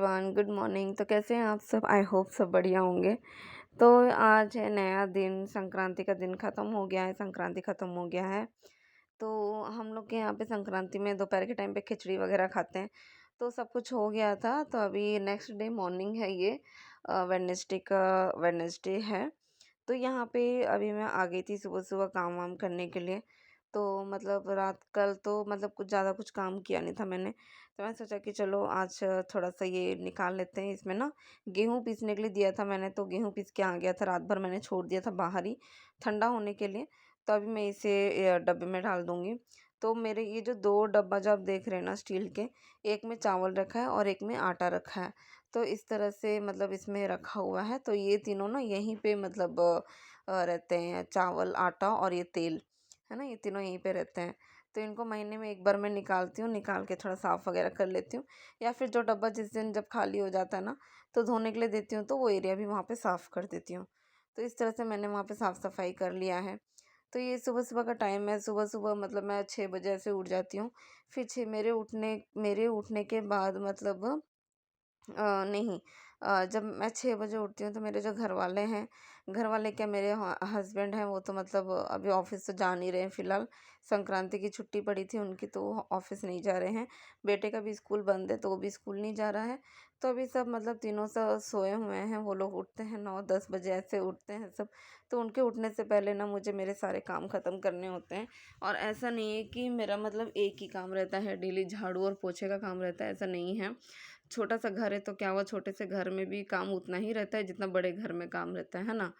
Everyone, good morning. तो कैसे हैं आप सब? आई होप सब बढ़िया होंगे। तो आज है नया दिन, संक्रांति का दिन ख़त्म हो गया है, संक्रांति ख़त्म हो गया है। तो हम लोग के यहाँ पे संक्रांति में दोपहर के टाइम पे खिचड़ी वगैरह खाते हैं। तो सब कुछ हो गया था, तो अभी नेक्स्ट डे मॉर्निंग है ये, वेडनेसडे है। तो यहाँ पे अभी मैं आ गई थी सुबह-सुबह काम वाम करने के लिए। तो मतलब रात कल तो मतलब कुछ काम किया नहीं था मैंने। तो मैंने सोचा कि चलो आज थोड़ा-सा ये निकाल लेते हैं। इसमें ना गेहूँ पीसने के लिए दिया था मैंने, तो गेहूँ पीस के आ गया था, रात भर मैंने छोड़ दिया था बाहर ही ठंडा होने के लिए। तो अभी मैं इसे डब्बे में डाल दूँगी। तो मेरे ये जो 2 डब्बा जो आप देख रहे हैं ना स्टील के, एक में चावल रखा है और एक में आटा रखा है। तो इस तरह से मतलब इसमें रखा हुआ है। तो ये तीनों ना यहीं पे मतलब रहते हैं, चावल, आटा और ये तेल, है ना? ये तीनों यहीं पे रहते हैं। तो इनको महीने में एक बार मैं निकालती हूँ, निकाल के थोड़ा साफ़ वगैरह कर लेती हूँ, या फिर जो डब्बा जिस दिन जब खाली हो जाता है ना, तो धोने के लिए देती हूँ, तो वो एरिया भी वहाँ पे साफ़ कर देती हूँ। तो इस तरह से मैंने वहाँ पे साफ़-सफ़ाई कर लिया है। तो ये सुबह-सुबह का टाइम है, सुबह-सुबह मतलब मैं 6 बजे ऐसे उठ जाती हूँ। फिर 6 मेरे उठने के बाद मतलब नहीं, जब मैं 6 बजे उठती हूँ तो मेरे जो घरवाले हैं, घरवाले क्या मेरे हस्बैंड हैं, वो तो मतलब अभी ऑफ़िस तो जा नहीं रहे हैं फ़िलहाल। संक्रांति की छुट्टी पड़ी थी उनकी, तो वो ऑफ़िस नहीं जा रहे हैं। बेटे का भी स्कूल बंद है, तो वो भी स्कूल नहीं जा रहा है। तो अभी सब मतलब तीनों सोए हुए हैं। वो लोग उठते हैं 9-10 बजे ऐसे उठते हैं सब। तो उनके उठने से पहले ना मुझे मेरे सारे काम ख़त्म करने होते हैं। और ऐसा नहीं है कि मेरा मतलब एक ही काम रहता है डेली, झाड़ू और पोछे का काम रहता है, ऐसा नहीं है। छोटा सा घर है तो क्या हुआ, छोटे से घर में भी काम उतना ही रहता है जितना बड़े घर में काम रहता है ना?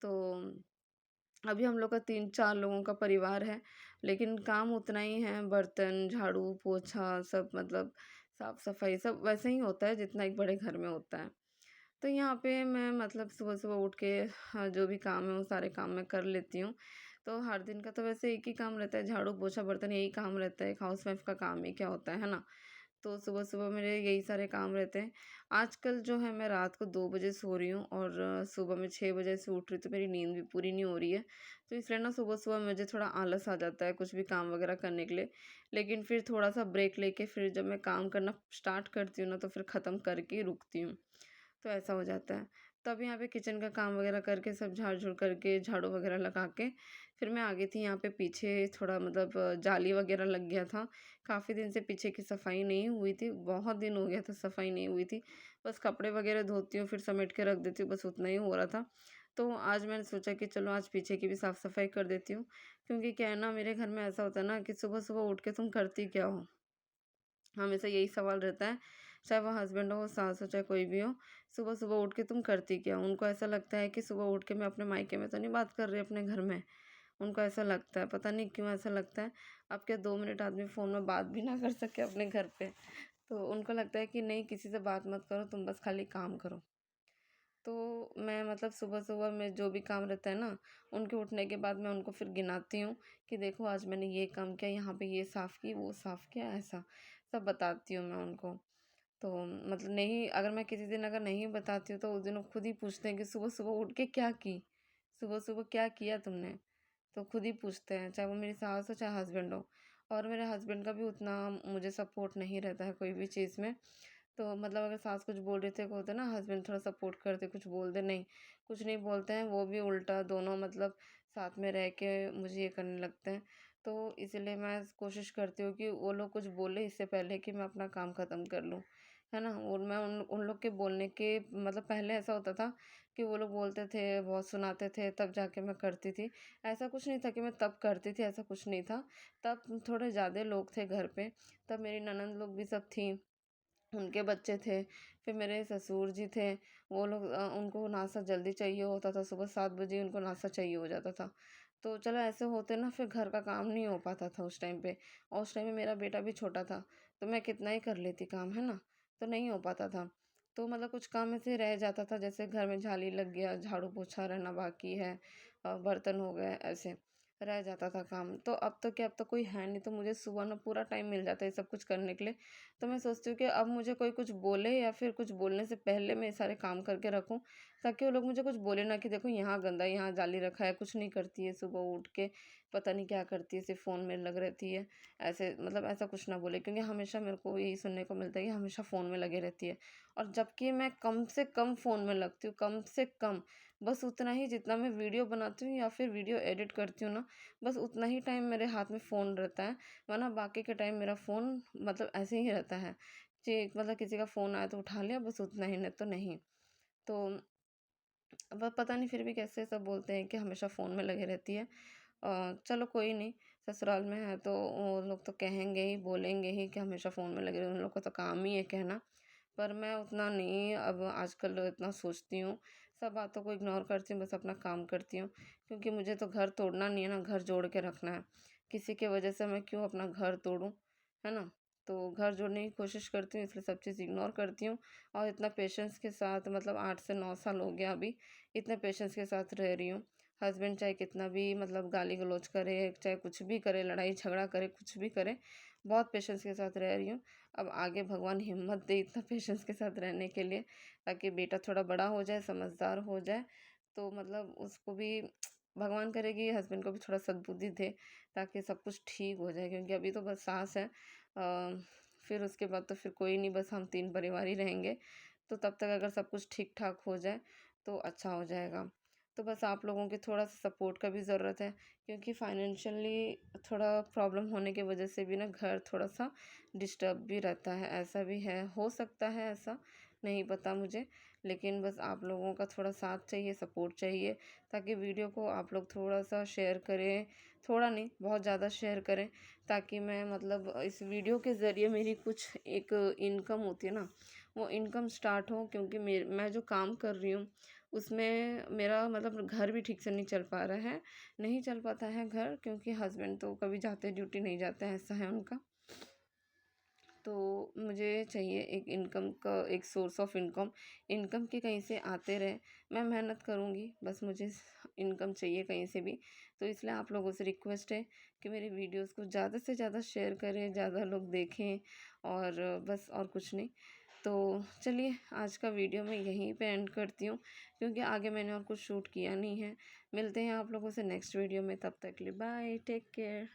तो अभी हम लोग का 3-4 लोगों का परिवार है, लेकिन काम उतना ही है, बर्तन, झाड़ू, पोछा सब मतलब साफ-सफाई सब वैसे ही होता है जितना एक बड़े घर में होता है। तो यहाँ पे मैं मतलब सुबह-सुबह उठ के जो भी काम है वो सारे काम मैं कर लेती हूँ। तो हर दिन का तो वैसे एक ही काम रहता है, झाड़ू, पोछा, बर्तन यही काम रहता है, एक हाउसवाइफ़ का काम ही क्या होता है ना? तो सुबह-सुबह मेरे यही सारे काम रहते हैं। आजकल जो है मैं रात को 2 बजे सो रही हूँ और सुबह में 6 बजे से उठ रही हूँ, तो मेरी नींद भी पूरी नहीं हो रही है। तो इसलिए ना सुबह-सुबह मुझे थोड़ा आलस आ जाता है कुछ भी काम वगैरह करने के लिए। लेकिन फिर थोड़ा-सा ब्रेक लेके फिर जब मैं काम करना स्टार्ट करती हूँ ना, तो फिर ख़त्म करके ही रुकती हूँ। तो ऐसा हो जाता है। तब यहाँ पे किचन का काम वगैरह करके सब झाड़-झूड़ करके, झाड़ू वगैरह लगा के, फिर मैं आ गई थी यहाँ पे पीछे थोड़ा मतलब जाली वगैरह लग गया था। काफ़ी दिन से पीछे की सफाई नहीं हुई थी, बहुत दिन हो गया था सफाई नहीं हुई थी। बस कपड़े वगैरह धोती हूँ, फिर समेट के रख देती हूँ, बस उतना ही हो रहा था। तो आज मैंने सोचा कि चलो आज पीछे की भी साफ-सफाई कर देती हूँ, क्योंकि क्या है ना, मेरे घर में ऐसा होता है ना कि सुबह-सुबह उठ के तुम करती क्या हो? हमेशा यही सवाल रहता है, चाहे वो हस्बैंड हो, सास हो, चाहे कोई भी हो, सुबह-सुबह उठ के तुम करती क्या हो? उनको ऐसा लगता है कि सुबह उठ के मैं अपने मायके में तो नहीं बात कर रही अपने घर में। उनको ऐसा लगता है, पता नहीं क्यों ऐसा लगता है। अब क्या 2 मिनट आदमी फ़ोन में बात भी ना कर सके अपने घर पे? तो उनको लगता है कि नहीं, किसी से बात मत करो, तुम बस खाली काम करो। तो मैं मतलब सुबह-सुबह में जो भी काम रहता है ना, उनके उठने के बाद मैं उनको फिर गिनाती हूँ कि देखो आज मैंने ये काम किया, यहाँ पे ये साफ़ की, वो साफ़ किया, ऐसा। सब बताती हूँ मैं उनको। तो मतलब नहीं, अगर मैं किसी दिन अगर नहीं बताती हूँ तो उस दिन वो खुद ही पूछते हैं कि सुबह-सुबह उठ के क्या की? सुबह-सुबह क्या किया तुमने? तो खुद ही पूछते हैं, चाहे वो मेरी सास हो, चाहे हस्बैंड हो। और मेरे हस्बैंड का भी उतना मुझे सपोर्ट नहीं रहता है कोई भी चीज़ में। तो मतलब अगर सास कुछ बोल रही थी, को होता है ना हस्बैंड थोड़ा सपोर्ट करते, कुछ बोल दे, नहीं, कुछ नहीं बोलते हैं, वो भी उल्टा दोनों मतलब साथ में रह के मुझे ये करने लगते हैं। तो इसीलिए मैं कोशिश करती हूँ कि वो लोग कुछ बोले इससे पहले कि मैं अपना काम ख़त्म कर लूँ, है ना? और मैं उन उन लोग के बोलने के मतलब पहले ऐसा होता था कि वो लोग बोलते थे, बहुत सुनाते थे, तब जाके मैं करती थी। ऐसा कुछ नहीं था कि मैं तब करती थी, ऐसा कुछ नहीं था। तब थोड़े ज़्यादा लोग थे घर पे, तब मेरी ननंद लोग भी सब थीं। उनके बच्चे थे, फिर मेरे ससुर जी थे, वो लोग उनको नाश्ता जल्दी चाहिए होता था, सुबह 7 बजे उनको नाश्ता चाहिए हो जाता था। तो चलो ऐसे होते ना फिर घर का काम नहीं हो पाता था उस टाइम पे, और उस टाइम में मेरा बेटा भी छोटा था, तो मैं कितना ही कर लेती काम, है ना? तो नहीं हो पाता था। तो मतलब कुछ काम ऐसे रह जाता था, जैसे घर में झाली लग गया, झाड़ू-पोछा रहना बाकी है, बर्तन हो गए, ऐसे रह जाता था काम। तो अब तो क्या, अब तो कोई है नहीं, तो मुझे सुबह ना पूरा टाइम मिल जाता है ये सब कुछ करने के लिए। तो मैं सोचती हूँ कि अब मुझे कोई कुछ बोले या फिर कुछ बोलने से पहले मैं ये सारे काम करके रखूँ, ताकि वो लोग मुझे कुछ बोले ना कि देखो यहाँ गंदा, यहाँ जाली रखा है, कुछ नहीं करती है सुबह उठ के, पता नहीं क्या करती है, सिर्फ फ़ोन में लग रहती है। ऐसे मतलब ऐसा कुछ ना बोले, क्योंकि हमेशा मेरे को यही सुनने को मिलता है कि हमेशा फ़ोन में लगे रहती है। और जबकि मैं कम से कम फ़ोन में लगती हूँ, कम से कम, बस उतना ही जितना मैं वीडियो बनाती हूँ या फिर वीडियो एडिट करती हूँ ना, बस उतना ही टाइम मेरे हाथ में फ़ोन रहता है, वरना बाकी के टाइम मेरा फ़ोन मतलब ऐसे ही रहता है। जी, मतलब किसी का फ़ोन आया तो उठा लिया, बस उतना ही, नहीं तो नहीं। तो पता नहीं फिर भी कैसे सब बोलते हैं कि हमेशा फ़ोन में लगे रहती है। चलो कोई नहीं, ससुराल में है तो वो लोग तो कहेंगे ही, बोलेंगे ही कि हमेशा फ़ोन में लगे रहो, उन लोग का तो काम ही है कहना। पर मैं उतना नहीं अब आजकल इतना सोचती हूँ, सब बातों को इग्नोर करती हूँ, बस अपना काम करती हूँ, क्योंकि मुझे तो घर तोड़ना नहीं है ना, घर जोड़ के रखना है। किसी की वजह से मैं क्यों अपना घर तोड़ूँ, है ना? तो घर जोड़ने की कोशिश करती हूँ, इसलिए सब चीज़ इग्नोर करती हूँ। और इतना पेशेंस के साथ, मतलब 8 से 9 साल हो गया अभी, इतने पेशेंस के साथ रह रही हूँ। हस्बैंड चाहे कितना भी मतलब गाली-गलौज करे, चाहे कुछ भी करे, लड़ाई-झगड़ा करे, कुछ भी करे, बहुत पेशेंस के साथ रह रही हूँ। अब आगे भगवान हिम्मत दे इतना पेशेंस के साथ रहने के लिए, ताकि बेटा थोड़ा बड़ा हो जाए, समझदार हो जाए, तो मतलब उसको भी भगवान करे कि हस्बैंड को भी थोड़ा सद्बुद्धि दे, ताकि सब कुछ ठीक हो जाए, क्योंकि अभी तो बस सास है। फिर उसके बाद तो फिर कोई नहीं, बस हम 3 परिवार ही रहेंगे। तो तब तक अगर सब कुछ ठीक-ठाक हो जाए, तो अच्छा हो जाएगा। तो बस आप लोगों की थोड़ा-सा सपोर्ट का भी ज़रूरत है, क्योंकि फाइनेंशियली थोड़ा प्रॉब्लम होने की वजह से भी ना घर थोड़ा-सा डिस्टर्ब भी रहता है, ऐसा भी है। हो सकता है ऐसा, नहीं पता मुझे, लेकिन बस आप लोगों का थोड़ा साथ चाहिए, सपोर्ट चाहिए, ताकि वीडियो को आप लोग थोड़ा-सा शेयर करें, थोड़ा नहीं, बहुत ज़्यादा शेयर करें, ताकि मैं मतलब इस वीडियो के ज़रिए मेरी कुछ एक इनकम होती है ना, वो इनकम स्टार्ट हो, क्योंकि मैं जो काम कर रही हूँ, उसमें मेरा मतलब घर भी ठीक से नहीं चल पा रहा है। नहीं चल पाता है घर, क्योंकि हस्बैंड तो कभी जाते ड्यूटी नहीं जाते हैं, ऐसा है उनका। तो मुझे चाहिए एक इनकम का एक सोर्स ऑफ इनकम, इनकम के कहीं से आते रहे। मैं मेहनत करूँगी, बस मुझे इनकम चाहिए कहीं से भी। तो इसलिए आप लोगों से रिक्वेस्ट है कि मेरे वीडियोस को ज़्यादा से ज़्यादा शेयर करें, ज़्यादा लोग देखें, और बस और कुछ नहीं। तो चलिए, आज का वीडियो मैं यहीं पे एंड करती हूँ, क्योंकि आगे मैंने और कुछ शूट किया नहीं है। मिलते हैं आप लोगों से नेक्स्ट वीडियो में, तब तक के लिए बाय, टेक केयर।